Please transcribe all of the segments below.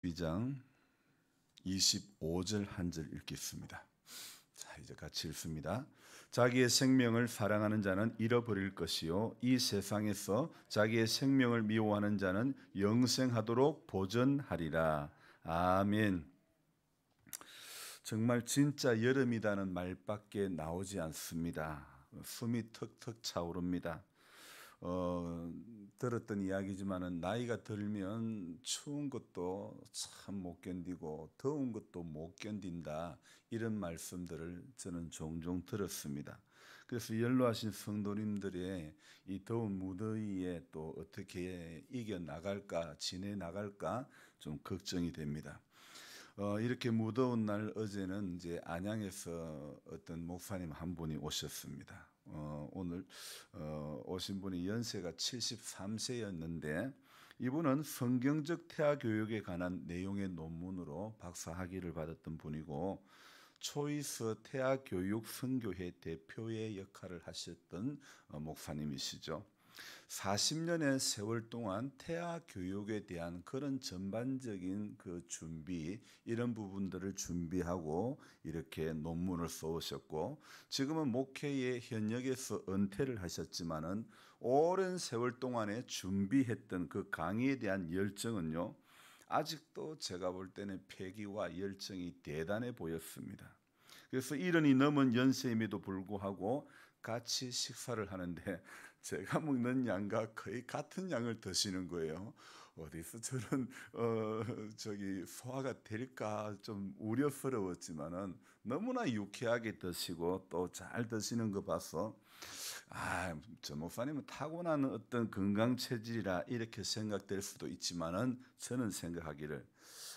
12장 25절 한 절 읽겠습니다. 자, 이제 같이 읽습니다. 자기의 생명을 사랑하는 자는 잃어버릴 것이요 이 세상에서 자기의 생명을 미워하는 자는 영생하도록 보전하리라. 아멘. 정말 진짜 여름이라는 말밖에 나오지 않습니다. 숨이 턱턱 차오릅니다. 들었던 이야기지만은 나이가 들면 추운 것도 참 못 견디고 더운 것도 못 견딘다, 이런 말씀들을 저는 종종 들었습니다. 그래서 연로하신 성도님들의 이 더운 무더위에 또 어떻게 이겨 나갈까, 지내 나갈까 좀 걱정이 됩니다. 이렇게 무더운 날 어제는 이제 안양에서 어떤 목사님 한 분이 오셨습니다. 오늘 오신 분이 연세가 73세였는데 이분은 성경적 태아 교육에 관한 내용의 논문으로 박사 학위를 받았던 분이고 초이스 태아 교육 선교회 대표의 역할을 하셨던 목사님이시죠. 40년의 세월 동안 태아 교육에 대한 그런 전반적인 그 준비, 이런 부분들을 준비하고 이렇게 논문을 써오셨고, 지금은 목회의 현역에서 은퇴를 하셨지만은 오랜 세월 동안에 준비했던 그 강의에 대한 열정은요, 아직도 제가 볼 때는 패기와 열정이 대단해 보였습니다. 그래서 70이 넘은 연세임에도 불구하고 같이 식사를 하는데 제가 먹는 양과 거의 같은 양을 드시는 거예요. 어디서 저런 소화가 될까 좀 우려스러웠지만은 너무나 유쾌하게 드시고 또 잘 드시는 거 봐서 저 목사님은 타고난 어떤 건강 체질이라 이렇게 생각될 수도 있지만은 저는 생각하기를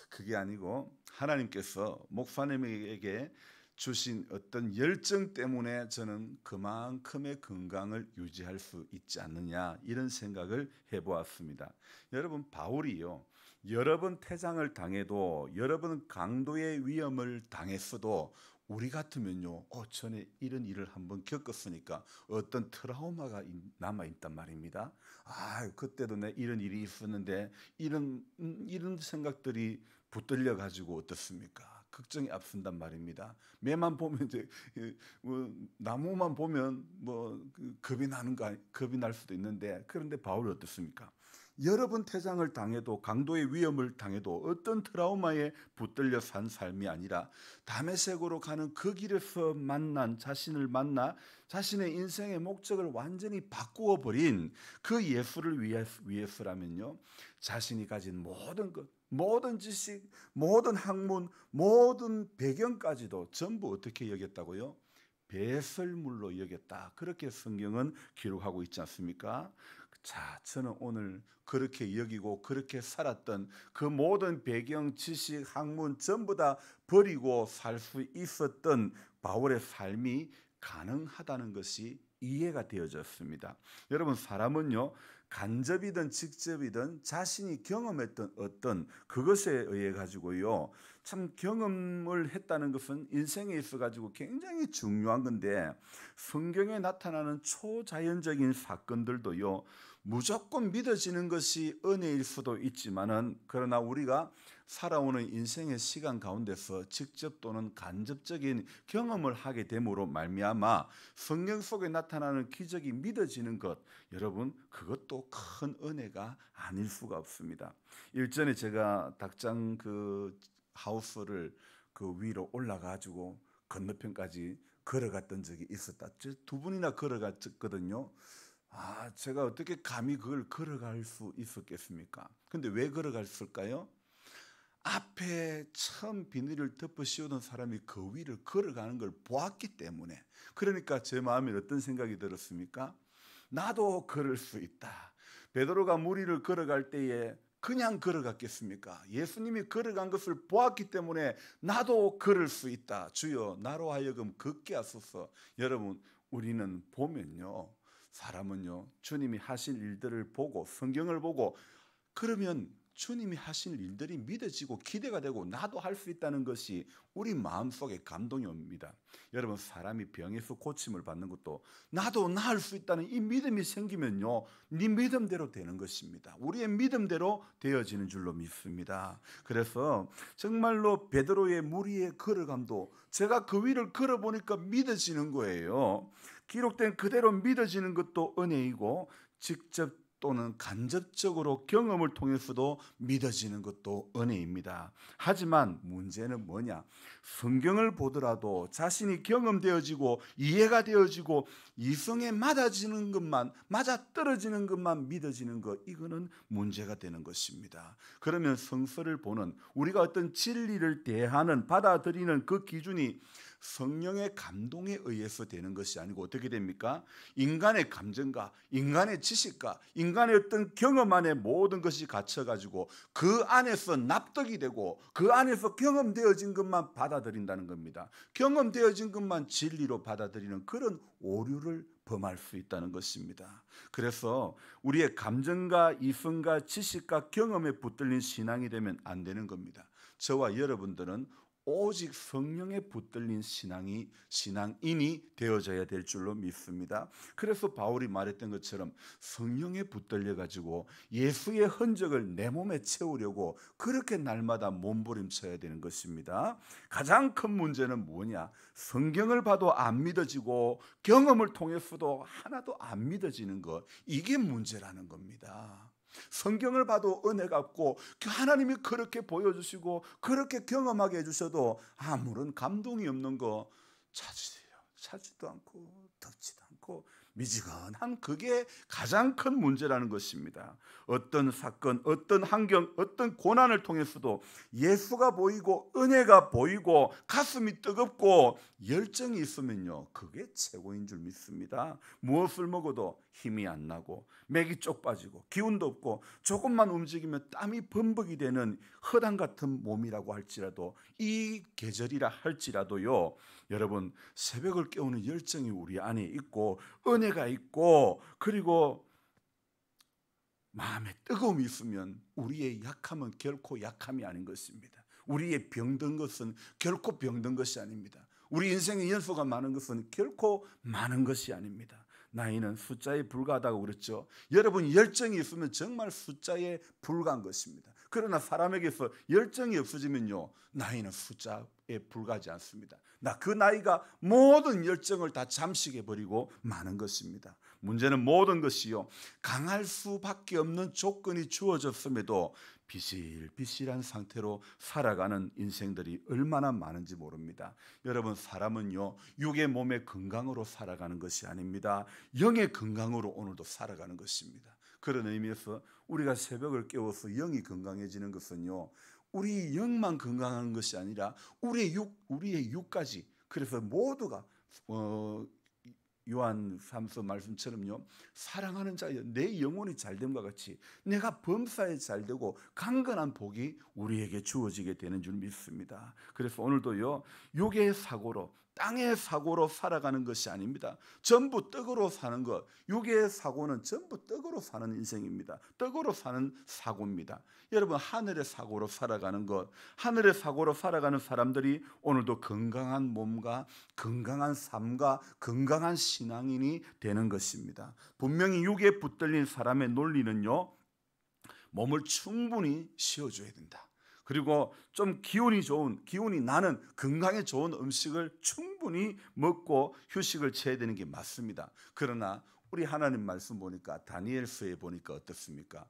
그게 아니고 하나님께서 목사님에게 주신 어떤 열정 때문에 저는 그만큼의 건강을 유지할 수 있지 않느냐, 이런 생각을 해보았습니다. 여러분, 바울이요, 여러 번 퇴장을 당해도, 여러 번 강도의 위험을 당했어도 우리 같으면요, 전에 이런 일을 한번 겪었으니까 어떤 트라우마가 남아있단 말입니다. 그때도 내 이런 일이 있었는데 이런 생각들이 붙들려 가지고 어떻습니까? 걱정이 앞선단 말입니다. 매만 보면 이제 나무만 보면 겁이 날 수도 있는데, 그런데 바울이 어떻습니까? 여러 번 퇴장을 당해도, 강도의 위험을 당해도 어떤 트라우마에 붙들려 산 삶이 아니라 다메섹으로 가는 그 길에서 자신을 만나 자신의 인생의 목적을 완전히 바꾸어 버린 그 예수를 위해서라면요, 자신이 가진 모든 것, 모든 지식, 모든 학문, 모든 배경까지도 전부 어떻게 여겼다고요? 배설물로 여겼다. 그렇게 성경은 기록하고 있지 않습니까? 자, 저는 오늘 그렇게 여기고 그렇게 살았던 그 모든 배경, 지식, 학문 전부 다 버리고 살 수 있었던 바울의 삶이 가능하다는 것이 이해가 되어졌습니다. 여러분, 사람은요, 간접이든 직접이든 자신이 경험했던 어떤 그것에 의해 가지고요, 참 경험을 했다는 것은 인생에 있어 가지고 굉장히 중요한 건데, 성경에 나타나는 초자연적인 사건들도요, 무조건 믿어지는 것이 은혜일 수도 있지만은, 그러나 우리가 살아오는 인생의 시간 가운데서 직접 또는 간접적인 경험을 하게 됨으로 말미암아 성경 속에 나타나는 기적이 믿어지는 것, 여러분, 그것도 큰 은혜가 아닐 수가 없습니다. 일전에 제가 닭장 그 하우스를 그 위로 올라가지고 건너편까지 걸어갔던 적이 있었다. 두 분이나 걸어갔거든요. 제가 어떻게 감히 그걸 걸어갈 수 있었겠습니까? 근데 왜 걸어갔을까요? 앞에 처음 비닐을 덮어 씌우던 사람이 그 위를 걸어가는 걸 보았기 때문에. 그러니까 제 마음에 어떤 생각이 들었습니까? 나도 걸을 수 있다. 베드로가 물 위를 걸어갈 때에 그냥 걸어갔겠습니까? 예수님이 걸어간 것을 보았기 때문에 나도 걸을 수 있다. 주여, 나로 하여금 걷게 하소서. 여러분, 우리는 보면요, 사람은요, 주님이 하신 일들을 보고 성경을 보고 그러면 주님이 하신 일들이 믿어지고 기대가 되고 나도 할 수 있다는 것이 우리 마음속에 감동이 옵니다. 여러분, 사람이 병에서 고침을 받는 것도 나도 나을 수 있다는 이 믿음이 생기면요, 네 믿음대로 되는 것입니다. 우리의 믿음대로 되어지는 줄로 믿습니다. 그래서 정말로 베드로의 물 위에 걸어감도 제가 그 위를 걸어보니까 믿어지는 거예요. 기록된 그대로 믿어지는 것도 은혜이고 직접 또는 간접적으로 경험을 통해서도 믿어지는 것도 은혜입니다. 하지만 문제는 뭐냐? 성경을 보더라도 자신이 경험되어지고 이해가 되어지고 이성에 맞아지는 것만, 맞아떨어지는 것만 믿어지는 것, 이거는 문제가 되는 것입니다. 그러면 성서를 보는, 우리가 어떤 진리를 대하는, 받아들이는 그 기준이 성령의 감동에 의해서 되는 것이 아니고 어떻게 됩니까? 인간의 감정과 인간의 지식과 인간의 어떤 경험 안에 모든 것이 갇혀가지고 그 안에서 납득이 되고 그 안에서 경험되어진 것만 받아들인다는 겁니다. 경험되어진 것만 진리로 받아들이는 그런 오류를 범할 수 있다는 것입니다. 그래서 우리의 감정과 이성과 지식과 경험에 붙들린 신앙이 되면 안 되는 겁니다. 저와 여러분들은 오직 성령에 붙들린 신앙인이 되어져야 될 줄로 믿습니다. 그래서 바울이 말했던 것처럼 성령에 붙들려 가지고 예수의 흔적을 내 몸에 채우려고 그렇게 날마다 몸부림쳐야 되는 것입니다. 가장 큰 문제는 뭐냐? 성경을 봐도 안 믿어지고 경험을 통해서도 하나도 안 믿어지는 것, 이게 문제라는 겁니다. 성경을 봐도 은혜가 없고 하나님이 그렇게 보여주시고 그렇게 경험하게 해주셔도 아무런 감동이 없는 거 찾지도 않고 듣지도 않고 미지근한, 그게 가장 큰 문제라는 것입니다. 어떤 사건, 어떤 환경, 어떤 고난을 통해서도 예수가 보이고 은혜가 보이고 가슴이 뜨겁고 열정이 있으면요, 그게 최고인 줄 믿습니다. 무엇을 먹어도 힘이 안 나고 맥이 쪽 빠지고 기운도 없고 조금만 움직이면 땀이 범벅이 되는 허당 같은 몸이라고 할지라도, 이 계절이라 할지라도요, 여러분, 새벽을 깨우는 열정이 우리 안에 있고 은혜가 있고 그리고 마음에 뜨거움이 있으면 우리의 약함은 결코 약함이 아닌 것입니다. 우리의 병든 것은 결코 병든 것이 아닙니다. 우리 인생의 연소가 많은 것은 결코 많은 것이 아닙니다. 나이는 숫자에 불과하다고 그랬죠. 여러분, 열정이 있으면 정말 숫자에 불과한 것입니다. 그러나 사람에게서 열정이 없어지면요, 나이는 숫자에 불과하지 않습니다. 그 나이가 모든 열정을 다 잠식해버리고 마는 것입니다. 문제는 모든 것이요, 강할 수밖에 없는 조건이 주어졌음에도 비실비실한 상태로 살아가는 인생들이 얼마나 많은지 모릅니다. 여러분, 사람은요, 육의 몸의 건강으로 살아가는 것이 아닙니다. 영의 건강으로 오늘도 살아가는 것입니다. 그런 의미에서 우리가 새벽을 깨워서 영이 건강해지는 것은요, 우리 영만 건강한 것이 아니라 우리의 육까지, 그래서 모두가 요한 3서 말씀처럼요, 사랑하는 자여 내 영혼이 잘됨과 같이 내가 범사에 잘되고 강건한 복이 우리에게 주어지게 되는 줄 믿습니다. 그래서 오늘도요, 육의 사고로, 땅의 사고로 살아가는 것이 아닙니다. 전부 떡으로 사는 것, 육의 사고는 전부 떡으로 사는 인생입니다. 떡으로 사는 사고입니다. 여러분, 하늘의 사고로 살아가는 것, 하늘의 사고로 살아가는 사람들이 오늘도 건강한 몸과 건강한 삶과 건강한 신앙인이 되는 것입니다. 분명히 육에 붙들린 사람의 논리는요, 몸을 충분히 쉬어줘야 된다. 그리고 좀 기운이 나는 건강에 좋은 음식을 충분히 먹고 휴식을 취해야 되는 게 맞습니다. 그러나 우리 하나님 말씀 보니까 다니엘서에 보니까 어떻습니까?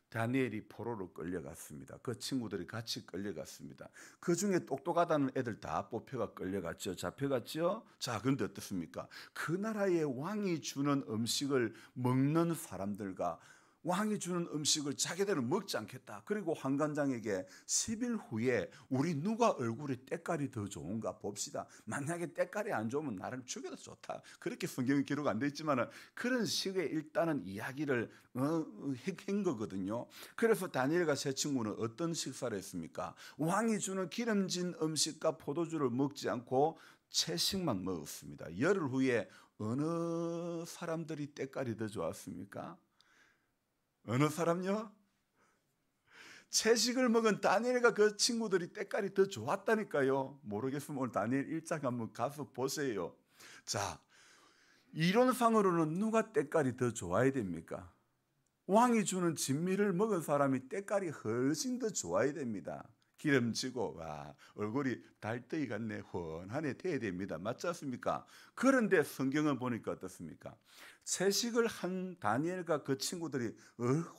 다니엘이 포로로 끌려갔습니다. 그 친구들이 같이 끌려갔습니다. 그 중에 똑똑하다는 애들 다 뽑혀가 끌려갔죠. 잡혀갔죠. 자, 그런데 어떻습니까? 그 나라의 왕이 주는 음식을 먹는 사람들과 왕이 주는 음식을 자기들은 먹지 않겠다. 그리고 환관장에게 10일 후에 우리 누가 얼굴에 때깔이 더 좋은가 봅시다. 만약에 때깔이 안 좋으면 나를 죽여도 좋다. 그렇게 성경에 기록 안 돼 있지만 그런 식의 일단은 이야기를 한 거거든요. 그래서 다니엘과 세 친구는 어떤 식사를 했습니까? 왕이 주는 기름진 음식과 포도주를 먹지 않고 채식만 먹었습니다. 열흘 후에 어느 사람들이 때깔이 더 좋았습니까? 어느 사람요? 채식을 먹은 다니엘과 그 친구들이 때깔이 더 좋았다니까요. 모르겠으면 오늘 다니엘 1장 한번 가서 보세요. 자, 이론상으로는 누가 때깔이 더 좋아야 됩니까? 왕이 주는 진미를 먹은 사람이 때깔이 훨씬 더 좋아야 됩니다. 기름지고 와 얼굴이 달덩이 같네 훤하네 돼야 됩니다. 맞지 않습니까? 그런데 성경은 보니까 어떻습니까? 채식을 한 다니엘과 그 친구들이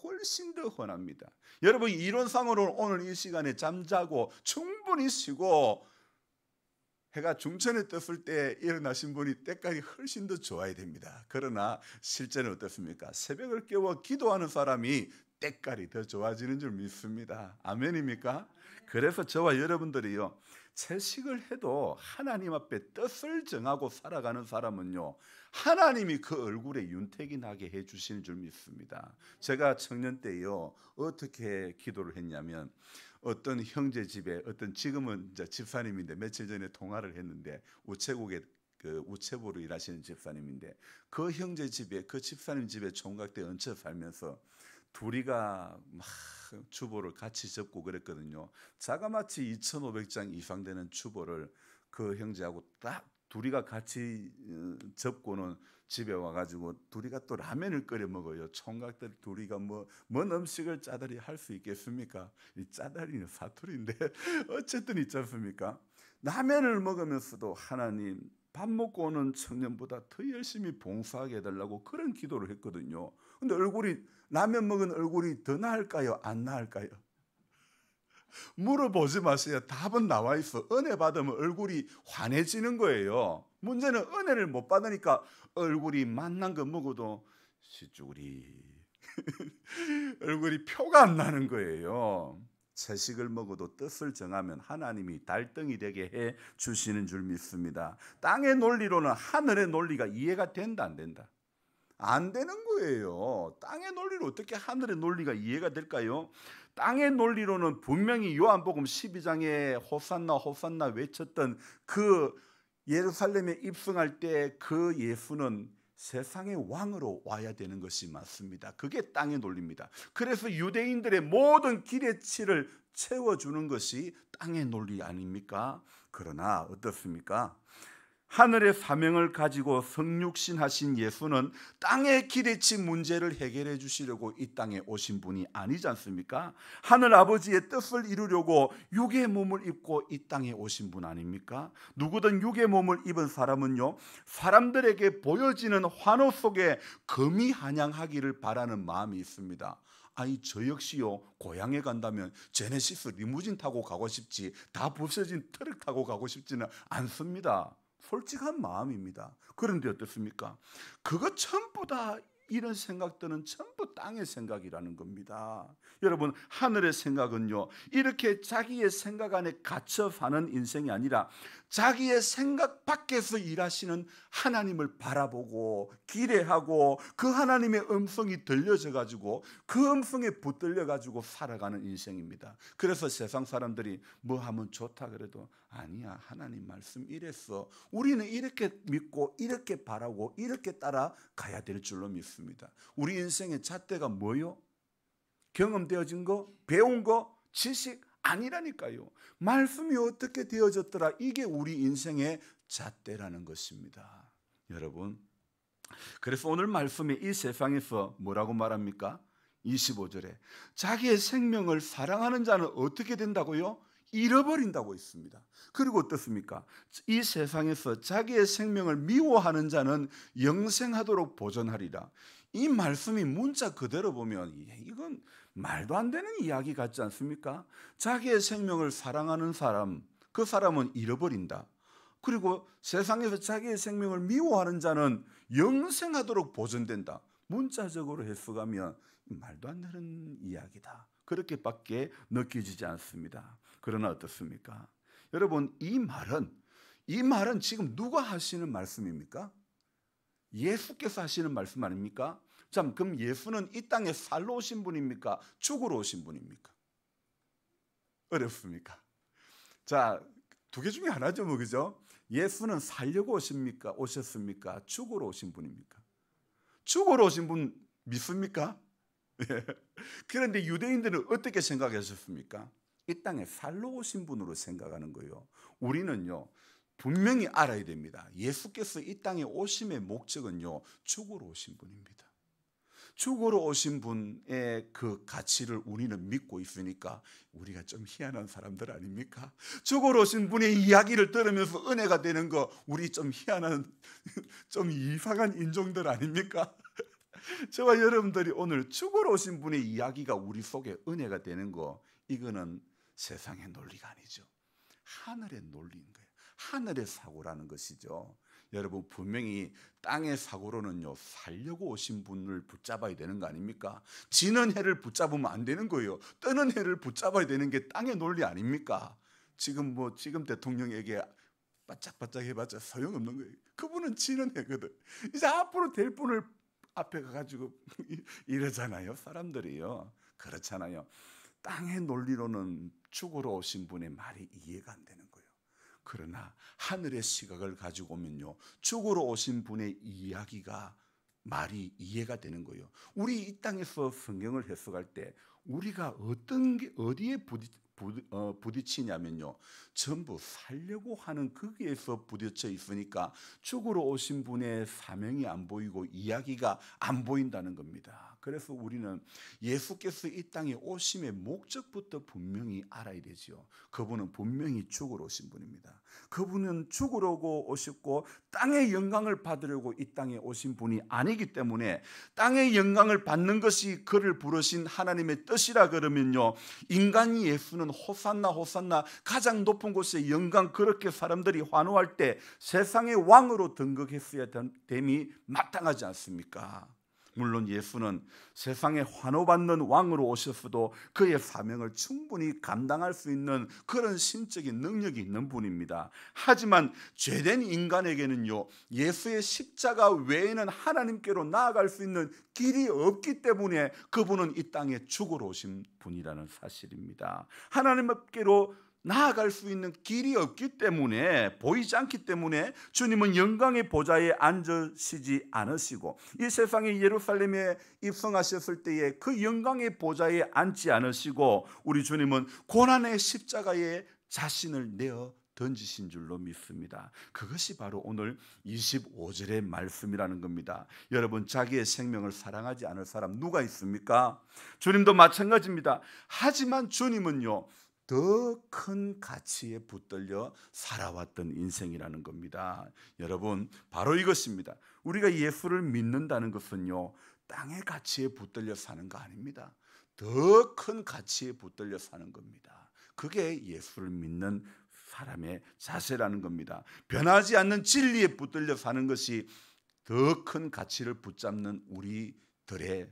훨씬 더 훤합니다. 여러분 이론상으로는 오늘 이 시간에 잠자고 충분히 쉬고 해가 중천에 떴을 때 일어나신 분이 때깔이 훨씬 더 좋아야 됩니다. 그러나 실제는 어떻습니까? 새벽을 깨워 기도하는 사람이 때깔이 더 좋아지는 줄 믿습니다. 아멘입니까? 그래서 저와 여러분들이요, 채식을 해도 하나님 앞에 뜻을 정하고 살아가는 사람은요, 하나님이 그 얼굴에 윤택이 나게 해주시는 줄 믿습니다. 제가 청년 때요, 어떻게 기도를 했냐면, 어떤 형제 집에 지금은 이제 집사님인데 며칠 전에 통화를 했는데 우체국에 그 우체부로 일하시는 집사님인데 그 형제 집에 그 집사님 집에 총각 때 얹혀 살면서 둘이가 막 주보를 같이 접고 그랬거든요. 자그마치 2,500장 이상 되는 주보를 그 형제하고 딱 둘이가 같이 접고는 집에 와가지고 둘이가 또 라면을 끓여 먹어요. 총각들 둘이가 뭔 음식을 짜다리 할 수 있겠습니까? 이 짜다리는 사투리인데 어쨌든 있지 않습니까? 라면을 먹으면서도 하나님 밥 먹고 오는 청년보다 더 열심히 봉사하게 해달라고 그런 기도를 했거든요. 근데 라면 먹은 얼굴이 더 나을까요? 안 나을까요? 물어보지 마세요. 답은 나와 있어. 은혜 받으면 얼굴이 환해지는 거예요. 문제는 은혜를 못 받으니까 얼굴이 맛난 거 먹어도 시쭈구리 얼굴이 표가 안 나는 거예요. 채식을 먹어도 뜻을 정하면 하나님이 달덩이 되게 해 주시는 줄 믿습니다. 땅의 논리로는 하늘의 논리가 이해가 된다 안 된다? 안 되는 거예요. 땅의 논리로 어떻게 하늘의 논리가 이해가 될까요? 땅의 논리로는 분명히 요한복음 12장에 호산나 호산나 외쳤던 그 예루살렘에 입성할 때 그 예수는 세상의 왕으로 와야 되는 것이 맞습니다. 그게 땅의 논리입니다. 그래서 유대인들의 모든 기대치를 채워주는 것이 땅의 논리 아닙니까? 그러나 어떻습니까? 하늘의 사명을 가지고 성육신하신 예수는 땅의 기대치 문제를 해결해 주시려고 이 땅에 오신 분이 아니지 않습니까? 하늘 아버지의 뜻을 이루려고 육의 몸을 입고 이 땅에 오신 분 아닙니까? 누구든 육의 몸을 입은 사람은요, 사람들에게 보여지는 환호 속에 금이 한양하기를 바라는 마음이 있습니다. 아니 저 역시요, 고향에 간다면 제네시스 리무진 타고 가고 싶지 다 부서진 트럭 타고 가고 싶지는 않습니다. 솔직한 마음입니다. 그런데 어떻습니까? 그거 전부 다 이런 생각들은 전부 땅의 생각이라는 겁니다. 여러분 하늘의 생각은요, 이렇게 자기의 생각 안에 갇혀 사는 인생이 아니라 자기의 생각 밖에서 일하시는 하나님을 바라보고 기대하고 그 하나님의 음성이 들려져 가지고 그 음성에 붙들려 가지고 살아가는 인생입니다. 그래서 세상 사람들이 뭐 하면 좋다 그래도 아니야, 하나님 말씀 이랬어, 우리는 이렇게 믿고 이렇게 바라고 이렇게 따라가야 될 줄로 믿습니다. 우리 인생의 잣대가 뭐요? 경험되어진 거, 배운 거, 지식 아니라니까요. 말씀이 어떻게 되어졌더라, 이게 우리 인생의 잣대라는 것입니다. 여러분, 그래서 오늘 말씀에 이 세상에서 뭐라고 말합니까? 25절에 자기의 생명을 사랑하는 자는 어떻게 된다고요? 잃어버린다고 있습니다. 그리고 어떻습니까? 이 세상에서 자기의 생명을 미워하는 자는 영생하도록 보존하리라. 이 말씀이 문자 그대로 보면 이건 말도 안 되는 이야기 같지 않습니까? 자기의 생명을 사랑하는 사람, 그 사람은 잃어버린다. 그리고 세상에서 자기의 생명을 미워하는 자는 영생하도록 보존된다. 문자적으로 해석하면 말도 안 되는 이야기다. 그렇게밖에 느껴지지 않습니다. 그러나 어떻습니까? 여러분 이 말은 지금 누가 하시는 말씀입니까? 예수께서 하시는 말씀 아닙니까? 자, 그럼 예수는 이 땅에 살러 오신 분입니까? 죽으러 오신 분입니까? 어렵습니까? 자, 두 개 중에 하나죠, 뭐 그죠? 예수는 살려고 오셨습니까? 죽으러 오신 분입니까? 죽으러 오신 분 믿습니까? 예. 그런데 유대인들은 어떻게 생각하셨습니까? 이 땅에 살러 오신 분으로 생각하는 거예요. 우리는요, 분명히 알아야 됩니다. 예수께서 이 땅에 오심의 목적은요, 죽으러 오신 분입니다. 죽으러 오신 분의 그 가치를 우리는 믿고 있으니까 우리가 좀 희한한 사람들 아닙니까? 죽으러 오신 분의 이야기를 들으면서 은혜가 되는 거 우리 좀 희한한 좀 이상한 인종들 아닙니까? 저와 여러분들이 오늘 죽으러 오신 분의 이야기가 우리 속에 은혜가 되는 거, 이거는 세상의 논리가 아니죠. 하늘의 논리인 거예요. 하늘의 사고라는 것이죠. 여러분, 분명히 땅의 사고로는요, 살려고 오신 분을 붙잡아야 되는 거 아닙니까? 지는 해를 붙잡으면 안 되는 거예요. 뜨는 해를 붙잡아야 되는 게 땅의 논리 아닙니까? 지금 대통령에게 바짝바짝 해봤자 소용없는 거예요. 그분은 지는 해거든. 이제 앞으로 될 분을 앞에 가가지고 이러잖아요, 사람들이요. 그렇잖아요. 땅의 논리로는 죽으러 오신 분의 말이 이해가 안 되는 거예요. 그러나 하늘의 시각을 가지고 오면요, 죽으러 오신 분의 이야기가 말이 이해가 되는 거예요. 우리 이 땅에서 성경을 해석할 때 우리가 어디에 부딪히냐면요, 전부 살려고 하는 거기에서 부딪혀 있으니까 죽으러 오신 분의 사명이 안 보이고 이야기가 안 보인다는 겁니다. 그래서 우리는 예수께서 이 땅에 오심의 목적부터 분명히 알아야 되죠. 그분은 분명히 죽으러 오신 분입니다. 그분은 죽으러 오셨고 땅의 영광을 받으려고 이 땅에 오신 분이 아니기 때문에, 땅의 영광을 받는 것이 그를 부르신 하나님의 뜻이라 그러면요, 인간이 예수는 호산나 호산나 가장 높은 곳에 영광, 그렇게 사람들이 환호할 때 세상의 왕으로 등극했어야 됨이 마땅하지 않습니까? 물론 예수는 세상에 환호받는 왕으로 오셨어도 그의 사명을 충분히 감당할 수 있는 그런 심적인 능력이 있는 분입니다. 하지만 죄된 인간에게는요, 예수의 십자가 외에는 하나님께로 나아갈 수 있는 길이 없기 때문에 그분은 이 땅에 죽으러 오신 분이라는 사실입니다. 하나님께로 나아갈 수 있는 길이 없기 때문에, 보이지 않기 때문에 주님은 영광의 보좌에 앉으시지 않으시고 이 세상의 예루살렘에 입성하셨을 때에 그 영광의 보좌에 앉지 않으시고 우리 주님은 고난의 십자가에 자신을 내어 던지신 줄로 믿습니다. 그것이 바로 오늘 25절의 말씀이라는 겁니다. 여러분, 자기의 생명을 사랑하지 않을 사람 누가 있습니까? 주님도 마찬가지입니다. 하지만 주님은요, 더 큰 가치에 붙들려 살아왔던 인생이라는 겁니다. 여러분, 바로 이것입니다. 우리가 예수를 믿는다는 것은요, 땅의 가치에 붙들려 사는 거 아닙니다. 더 큰 가치에 붙들려 사는 겁니다. 그게 예수를 믿는 사람의 자세라는 겁니다. 변하지 않는 진리에 붙들려 사는 것이 더 큰 가치를 붙잡는 우리들의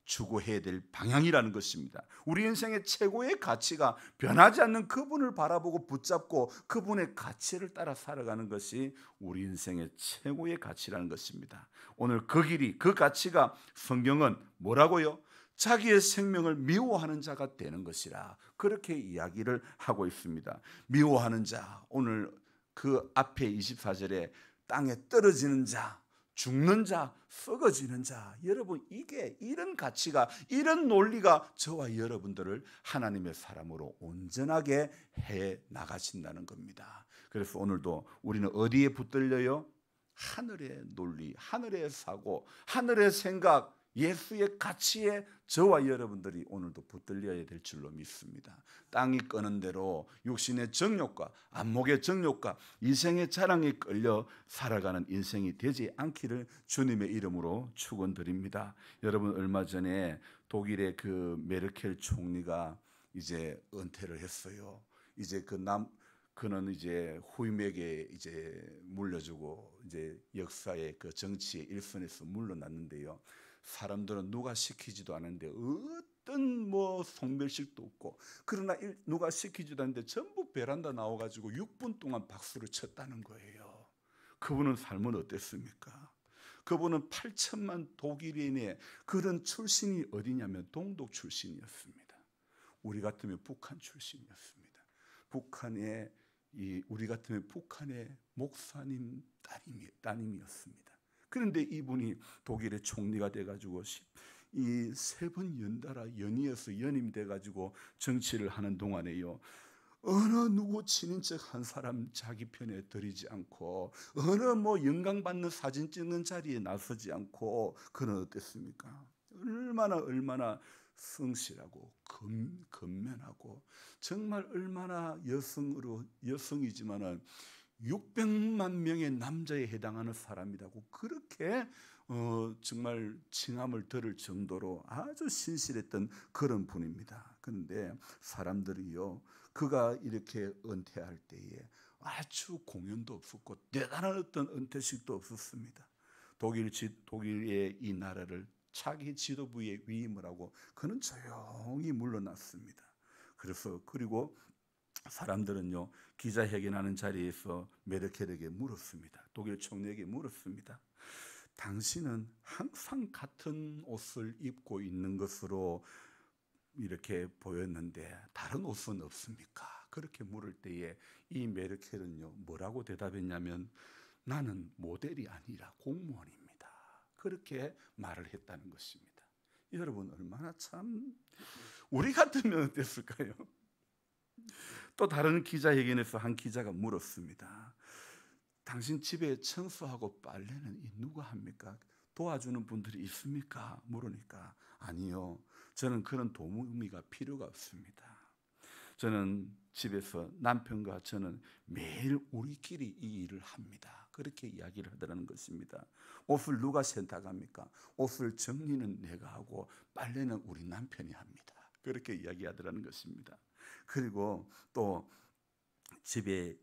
추구해야 될 방향이라는 것입니다. 우리 인생의 최고의 가치가 변하지 않는 그분을 바라보고 붙잡고 그분의 가치를 따라 살아가는 것이 우리 인생의 최고의 가치라는 것입니다. 오늘 그 길이, 그 가치가 성경은 뭐라고요? 자기의 생명을 미워하는 자가 되는 것이라, 그렇게 이야기를 하고 있습니다. 미워하는 자, 오늘 그 앞에 24절에 땅에 떨어지는 자, 죽는 자, 썩어지는 자, 여러분, 이게 이런 가치가, 이런 논리가 저와 여러분들을 하나님의 사람으로 온전하게 해 나가신다는 겁니다. 그래서 오늘도 우리는 어디에 붙들려요? 하늘의 논리, 하늘의 사고, 하늘의 생각, 예수의 가치에 저와 여러분들이 오늘도 붙들려야 될 줄로 믿습니다. 땅이 끄는 대로 육신의 정욕과 안목의 정욕과 이생의 자랑에 끌려 살아가는 인생이 되지 않기를 주님의 이름으로 축원드립니다. 여러분, 얼마 전에 독일의 그 메르켈 총리가 이제 은퇴를 했어요. 이제 그는 이제 후임에게 이제 물려주고 이제 역사의 그 정치의 일선에서 물러났는데요. 사람들은 누가 시키지도 않은데 어떤 뭐 송별식도 없고, 그러나 누가 시키지도 않는데 전부 베란다 나와가지고 6분 동안 박수를 쳤다는 거예요. 그분은 삶은 어땠습니까? 그분은 8천만 독일인의 그런 출신이 어디냐면 동독 출신이었습니다. 우리 같으면 북한 출신이었습니다. 우리 같으면 북한의 목사님 따님이었습니다. 그런데 이분이 독일의 총리가 돼가지고 이 세 번 연달아 연이어서 연임이 돼가지고 정치를 하는 동안에요, 어느 누구 친인척 한 사람 자기 편에 들이지 않고, 어느 뭐 영광받는 사진 찍는 자리에 나서지 않고, 그는 어땠습니까? 얼마나 성실하고 건면하고, 정말 얼마나 여성이지만은 600만 명의 남자에 해당하는 사람이라고 그렇게 정말 칭함을 들을 정도로 아주 신실했던 그런 분입니다. 그런데 사람들이요, 그가 이렇게 은퇴할 때에 아주 공연도 없었고 대단한 어떤 은퇴식도 없었습니다. 독일의 이 나라를 차기 지도부에 위임을 하고 그는 조용히 물러났습니다. 그리고 사람들은요, 기자회견하는 자리에서 메르켈에게 물었습니다. 독일 총리에게 물었습니다. 당신은 항상 같은 옷을 입고 있는 것으로 이렇게 보였는데 다른 옷은 없습니까? 그렇게 물을 때에 이 메르켈은요, 뭐라고 대답했냐면, 나는 모델이 아니라 공무원입니다. 그렇게 말을 했다는 것입니다. 여러분, 얼마나 참, 우리 같으면 어땠을까요? 또 다른 기자회견에서 한 기자가 물었습니다. 당신 집에 청소하고 빨래는 누가 합니까? 도와주는 분들이 있습니까? 물으니까, 아니요, 저는 그런 도우미가 필요가 없습니다. 저는 집에서 남편과 저는 매일 우리끼리 이 일을 합니다. 그렇게 이야기를 하더라는 것입니다. 옷을 누가 세탁합니까? 옷을 정리는 내가 하고 빨래는 우리 남편이 합니다. 그렇게 이야기하더라는 것입니다. 그리고 또 집에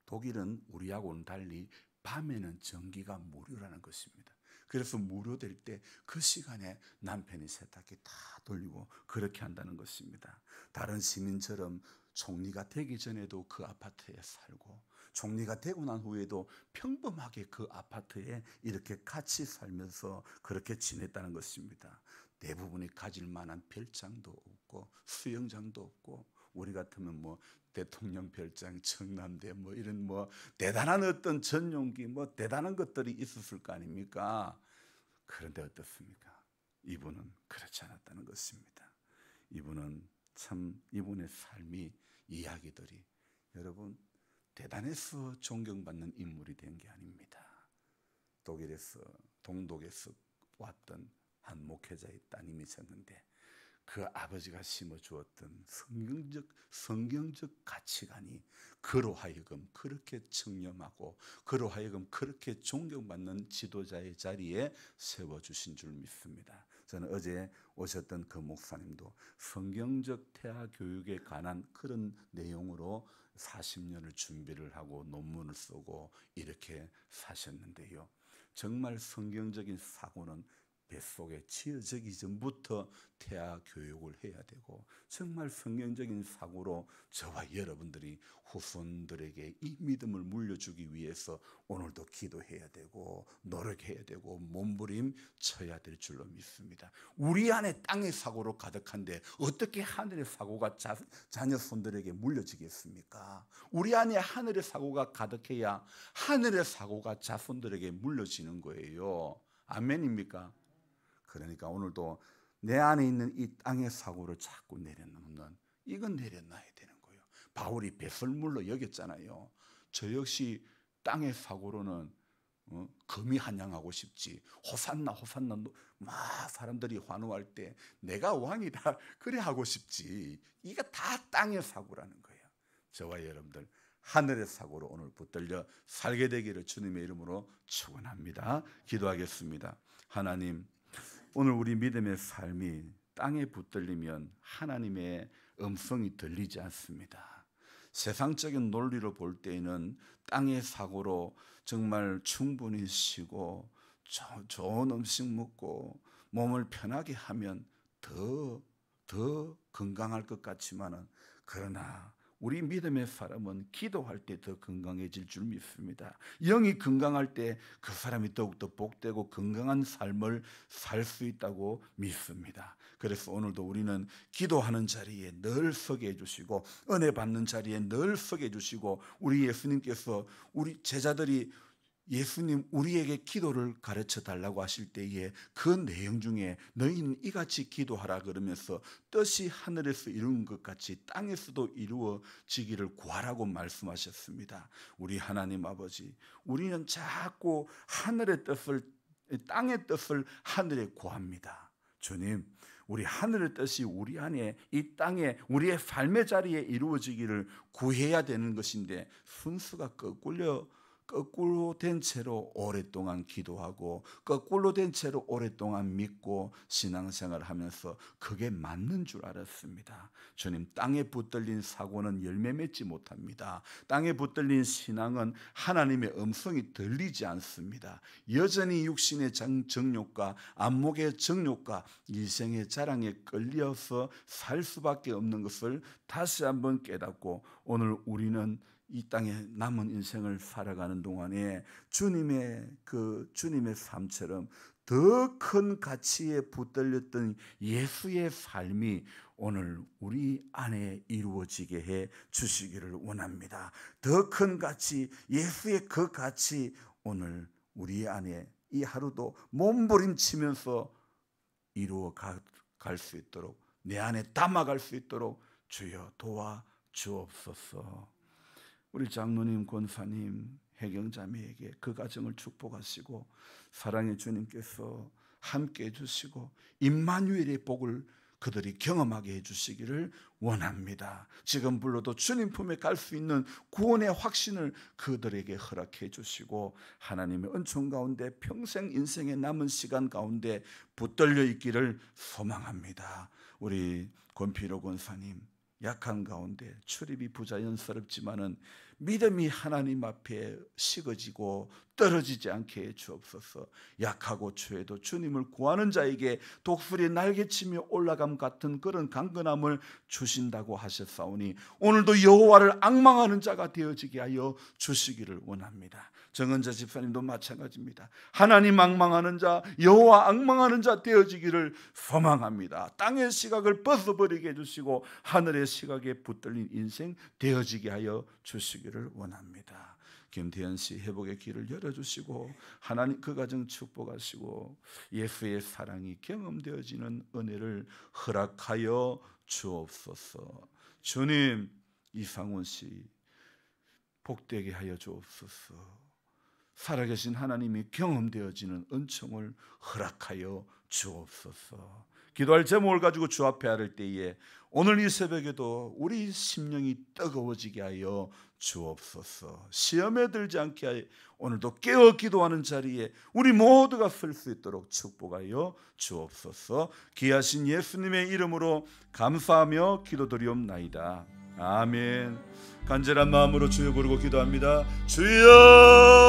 독일은 우리하고는 달리 밤에는 전기가 무료라는 것입니다. 그래서 무료될 때 그 시간에 남편이 세탁기 다 돌리고 그렇게 한다는 것입니다. 다른 시민처럼 총리가 되기 전에도 그 아파트에 살고, 총리가 되고 난 후에도 평범하게 그 아파트에 이렇게 같이 살면서 그렇게 지냈다는 것입니다. 대부분이 가질 만한 별장도 없고 수영장도 없고, 우리 같으면 뭐 대통령 별장, 청남대 뭐 이런 뭐 대단한 어떤 전용기 뭐 대단한 것들이 있었을 거 아닙니까? 그런데 어떻습니까? 이분은 그렇지 않았다는 것입니다. 이분의 삶이, 이야기들이 여러분 대단해서 존경받는 인물이 된 게 아닙니다. 동독에서 왔던 한 목회자의 따님이셨는데, 그 아버지가 심어주었던 성경적 가치관이 그로 하여금 그렇게 청렴하고 그로 하여금 그렇게 존경받는 지도자의 자리에 세워주신 줄 믿습니다. 저는 어제 오셨던 그 목사님도 성경적 태아 교육에 관한 그런 내용으로 40년을 준비를 하고 논문을 쓰고 이렇게 사셨는데요, 정말 성경적인 사고는 뱃속에 치어지기 전부터 태아 교육을 해야 되고, 정말 성경적인 사고로 저와 여러분들이 후손들에게 이 믿음을 물려주기 위해서 오늘도 기도해야 되고 노력해야 되고 몸부림 쳐야 될 줄로 믿습니다. 우리 안에 땅의 사고로 가득한데 어떻게 하늘의 사고가 자녀 손들에게 물려지겠습니까? 우리 안에 하늘의 사고가 가득해야 하늘의 사고가 자손들에게 물려지는 거예요. 아멘입니까? 그러니까 오늘도 내 안에 있는 이 땅의 사고를 자꾸 내려놓는, 이건 내려놔야 되는 거예요. 바울이 배설물로 여겼잖아요. 저 역시 땅의 사고로는 금이 한양하고 싶지, 호산나 막 사람들이 환호할 때 내가 왕이다 그래 하고 싶지, 이게 다 땅의 사고라는 거예요. 저와 여러분들 하늘의 사고로 오늘 붙들려 살게 되기를 주님의 이름으로 축원합니다. 기도하겠습니다. 하나님, 오늘 우리 믿음의 삶이 땅에 붙들리면 하나님의 음성이 들리지 않습니다. 세상적인 논리로 볼 때에는 땅의 사고로 정말 충분히 쉬고 좋은 음식 먹고 몸을 편하게 하면 더 건강할 것 같지만은, 그러나 우리 믿음의 사람은 기도할 때 더 건강해질 줄 믿습니다. 영이 건강할 때 그 사람이 더욱더 복되고 건강한 삶을 살 수 있다고 믿습니다. 그래서 오늘도 우리는 기도하는 자리에 늘 서게 해주시고 은혜 받는 자리에 늘 서게 해주시고, 우리 예수님께서 우리 제자들이 예수님 우리에게 기도를 가르쳐 달라고 하실 때에 그 내용 중에 너희는 이같이 기도하라 그러면서 뜻이 하늘에서 이룬 것 같이 땅에서도 이루어지기를 구하라고 말씀하셨습니다. 우리 하나님 아버지, 우리는 자꾸 하늘의 뜻을, 땅의 뜻을 하늘에 구합니다. 주님, 우리 하늘의 뜻이 우리 안에 이 땅에 우리의 삶의 자리에 이루어지기를 구해야 되는 것인데 순서가 거꾸로 된 채로 오랫동안 기도하고 거꾸로 된 채로 오랫동안 믿고 신앙생활을 하면서 그게 맞는 줄 알았습니다. 주님, 땅에 붙들린 사고는 열매 맺지 못합니다. 땅에 붙들린 신앙은 하나님의 음성이 들리지 않습니다. 여전히 육신의 정욕과 안목의 정욕과 일생의 자랑에 끌려서 살 수밖에 없는 것을 다시 한번 깨닫고 오늘 우리는 이 땅에 남은 인생을 살아가는 동안에 주님의 삶처럼 더 큰 가치에 붙들렸던 예수의 삶이 오늘 우리 안에 이루어지게 해 주시기를 원합니다. 더 큰 가치, 예수의 그 가치 오늘 우리 안에 이 하루도 몸부림치면서 이루어 갈 수 있도록, 내 안에 담아갈 수 있도록 주여 도와 주옵소서. 우리 장로님, 권사님, 해경자매에게 그 가정을 축복하시고 사랑의 주님께서 함께 해주시고 임마누엘의 복을 그들이 경험하게 해주시기를 원합니다. 지금 불러도 주님 품에 갈 수 있는 구원의 확신을 그들에게 허락해 주시고 하나님의 은총 가운데 평생 인생의 남은 시간 가운데 붙들려 있기를 소망합니다. 우리 권필호 권사님, 약한 가운데 출입이 부자연스럽지만은 믿음이 하나님 앞에 식어지고 떨어지지 않게 해 주옵소서. 약하고 추해도 주님을 구하는 자에게 독수리 날개치며 올라감 같은 그런 강건함을 주신다고 하셨사오니 오늘도 여호와를 앙망하는 자가 되어지게 하여 주시기를 원합니다. 정은자 집사님도 마찬가지입니다. 하나님 앙망하는 자, 여호와 앙망하는 자 되어지기를 소망합니다. 땅의 시각을 벗어버리게 해주시고 하늘의 시각에 붙들린 인생 되어지게 하여 주시기를 원합니다. 김태현 씨 회복의 길을 열어주시고 하나님 그 가정 축복하시고 예수의 사랑이 경험되어지는 은혜를 허락하여 주옵소서. 주님, 이상훈 씨 복되게 하여 주옵소서. 살아계신 하나님이 경험되어지는 은총을 허락하여 주옵소서. 기도할 제목을 가지고 주 앞에 아를 때에 오늘 이 새벽에도 우리 심령이 뜨거워지게 하여 주옵소서. 시험에 들지 않게 하여 오늘도 깨어 기도하는 자리에 우리 모두가 설 수 있도록 축복하여 주옵소서. 귀하신 예수님의 이름으로 감사하며 기도드리옵나이다. 아멘. 간절한 마음으로 주여 부르고 기도합니다. 주여!